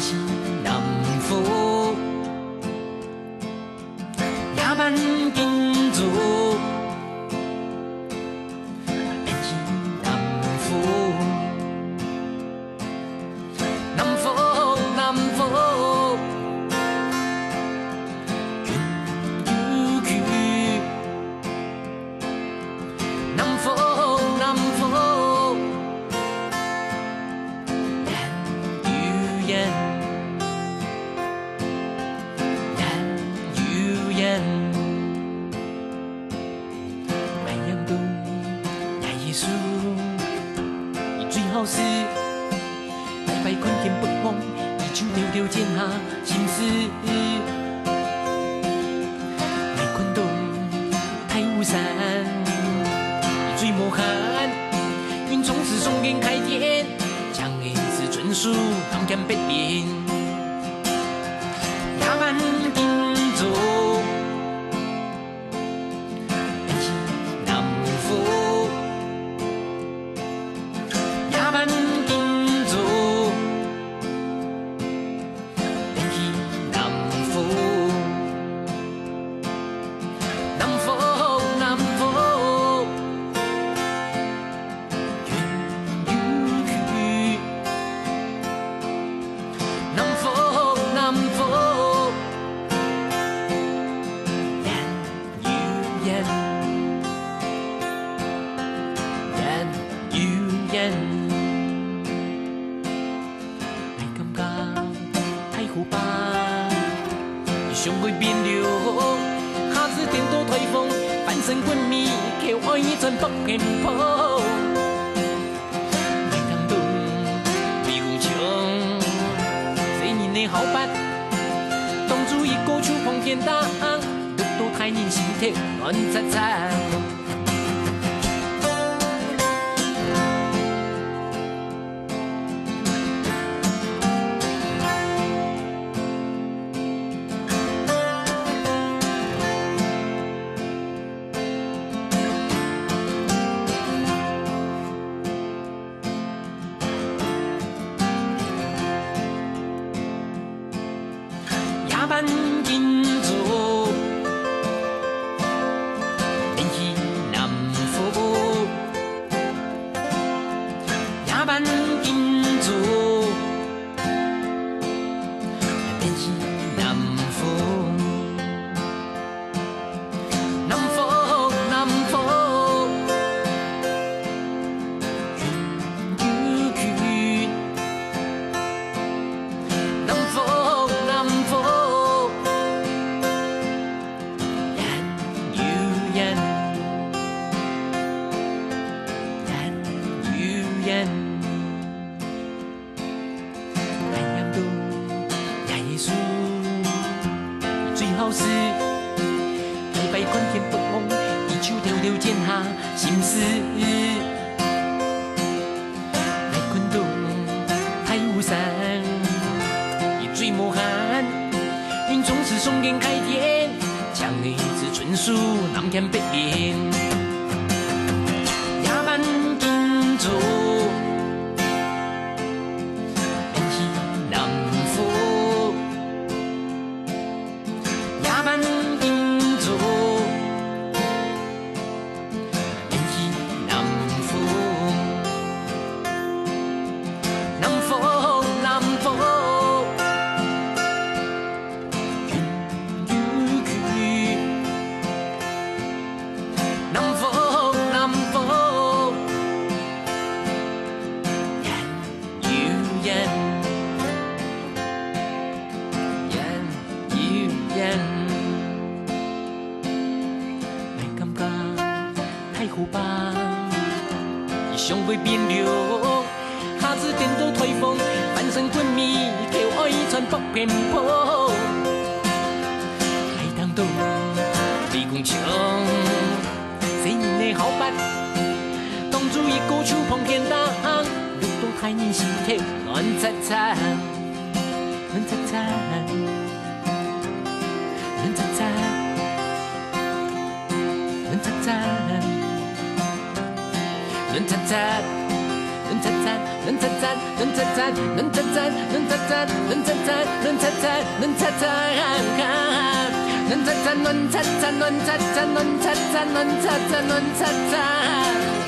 是南府，也万金族。便是南府，南府，南府，云悠去，南府，南府。 好事，拜拜困天不忘，一手条条剪下心思。来昆东太湖山，一水莫寒，云从此松间开天，江恩是纯属南疆北边，亚万金族。 上会变流，下次颠倒台风，翻身滚面，扣爱全北偏坡。来当东，比武强，这年的好办，当初一个手碰天打，得到太人心头乱擦擦。 万金族，便是南府，也万金族，便是南府，南府，南府，云悠去，南府，南府。 好事，拜拜看天不忘，一手条条剪下心思。来昆东太湖山，一水莫寒，云从此松间开天，江恩是纯属南疆北边，亚万金族。 湖畔，一上会变流，下次颠倒台风，翻身滚面，叫爱全北偏坡。来当东，比讲强，这年的好办，当初一个手碰天打，绿到太人心头乱擦擦，乱擦擦，乱擦擦，乱擦擦。 轮擦擦，轮擦擦，轮擦擦，轮擦擦，轮擦擦，轮擦擦，轮擦擦，轮擦擦，轮擦擦，轮擦擦，轮擦擦，轮擦擦，轮擦擦，轮擦擦，轮擦擦。